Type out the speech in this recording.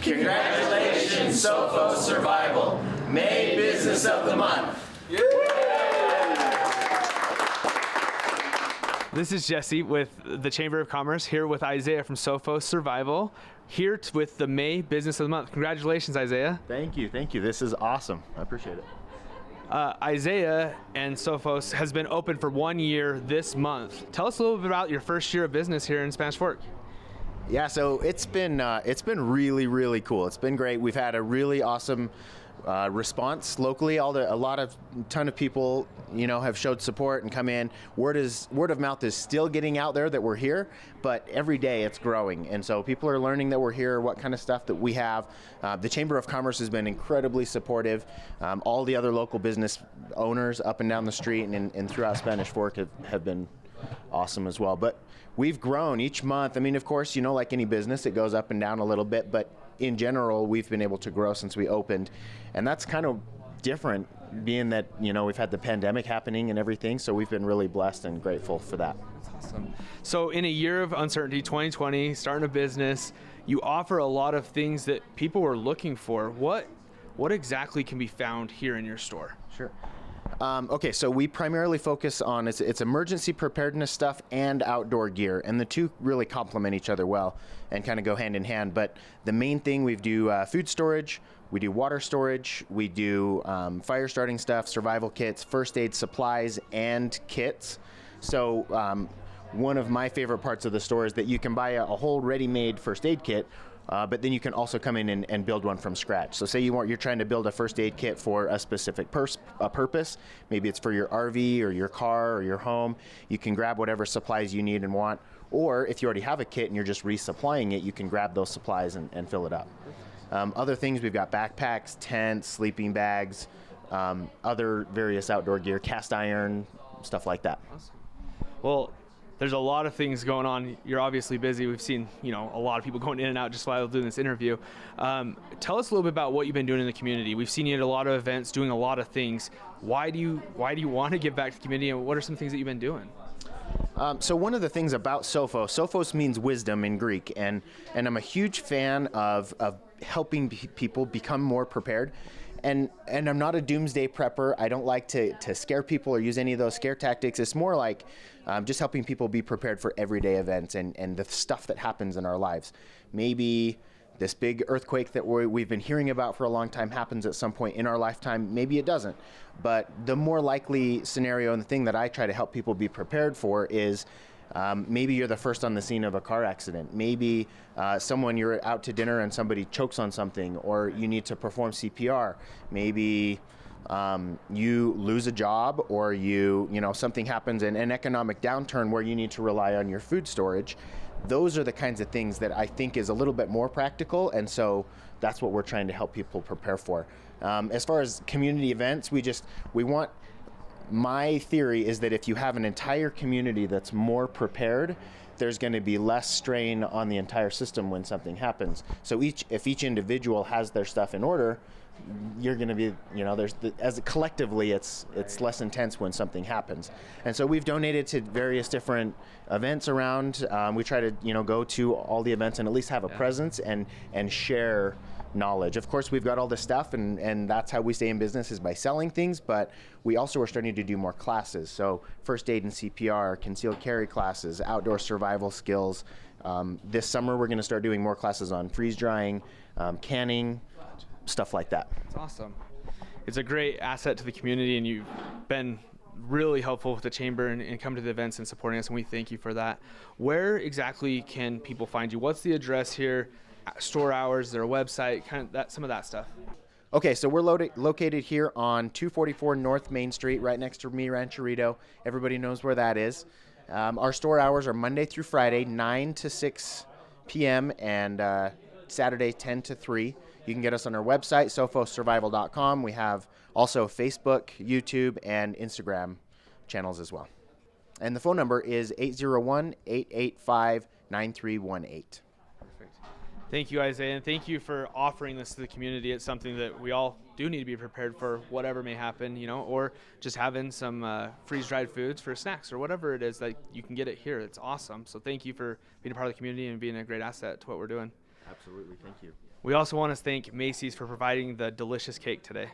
Congratulations, Sophos Survival, May Business of the Month. This is Jesse with the Chamber of Commerce, here with Isaiah from Sophos Survival, here with the May Business of the Month. Congratulations, Isaiah. Thank you. This is awesome. I appreciate it. Isaiah and Sophos has been open for 1 year this month. Tell us a little bit about your first year of business here in Spanish Fork. Yeah, so it's been really cool. It's been great. We've had a really awesome response locally. A ton of people, have showed support and come in. Word of mouth is still getting out there that we're here, but every day it's growing. And so people are learning that we're here, what kind of stuff that we have. The Chamber of Commerce has been incredibly supportive. All the other local business owners up and down the street and throughout Spanish Fork have been awesome as well. But we've grown each month. I mean, of course, like any business, it goes up and down a little bit, but in general, we've been able to grow since we opened. And that's kind of different, being that, we've had the pandemic happening and everything. So we've been really blessed and grateful for that. That's awesome. So in a year of uncertainty, 2020, starting a business, you offer a lot of things that people were looking for. What exactly can be found here in your store? Sure. Okay, so we primarily focus on it's emergency preparedness stuff and outdoor gear, and the two really complement each other well and kind of go hand in hand. But the main thing, we do food storage, we do water storage, we do fire starting stuff, survival kits, first aid supplies, and kits. So one of my favorite parts of the store is that you can buy a whole ready-made first aid kit, but then you can also come in and build one from scratch. So say you're trying to build a first aid kit for a specific purpose. Maybe it's for your RV or your car or your home. You can grab whatever supplies you need and want. Or if you already have a kit and you're just resupplying it, you can grab those supplies and fill it up. Other things, we've got backpacks, tents, sleeping bags, other various outdoor gear, cast iron, stuff like that. Awesome. Well, there's a lot of things going on. You're obviously busy. We've seen, a lot of people going in and out just while doing this interview. Tell us a little bit about what you've been doing in the community. We've seen you at a lot of events, doing a lot of things. Why do you want to give back to the community, and what are some things that you've been doing? So one of the things about Sophos means wisdom in Greek, and I'm a huge fan of helping people become more prepared. And I'm not a doomsday prepper. I don't like to scare people or use any of those scare tactics. It's more like just helping people be prepared for everyday events and the stuff that happens in our lives. Maybe this big earthquake that we've been hearing about for a long time happens at some point in our lifetime. Maybe it doesn't. But the more likely scenario, and the thing that I try to help people be prepared for, is maybe you're the first on the scene of a car accident. Maybe you're out to dinner and somebody chokes on something, or you need to perform CPR. Maybe you lose a job, or something happens in an economic downturn where you need to rely on your food storage. Those are the kinds of things that I think is a little bit more practical, and so that's what we're trying to help people prepare for. As far as community events, my theory is that if you have an entire community that's more prepared, there's going to be less strain on the entire system when something happens. So if each individual has their stuff in order, you're going to be, collectively, it's less intense when something happens. And so we've donated to various different events around. We try to, go to all the events and at least have a presence and share knowledge. Of course, we've got all this stuff, and that's how we stay in business, is by selling things, but we also are starting to do more classes. So first aid and CPR, concealed carry classes, outdoor survival skills. This summer, we're going to start doing more classes on freeze drying, canning, stuff like that. That's awesome. It's a great asset to the community, and you've been really helpful with the chamber and come to the events and supporting us, and we thank you for that. Where exactly can people find you? What's the address here? Store hours, their website, some of that stuff. Okay, so we're located here on 244 North Main Street, right next to Mi Rancherito. Everybody knows where that is. Our store hours are Monday through Friday, 9 to 6 p.m., and Saturday, 10 to 3. You can get us on our website, sophossurvival.com. We have also Facebook, YouTube, and Instagram channels as well. And the phone number is 801-885-9318. Thank you, Isaiah, and thank you for offering this to the community. It's something that we all do need to be prepared for, whatever may happen, or just having some freeze-dried foods for snacks or whatever it is that you can get it here. It's awesome. So thank you for being a part of the community and being a great asset to what we're doing. Absolutely. Thank you. We also want to thank Macy's for providing the delicious cake today.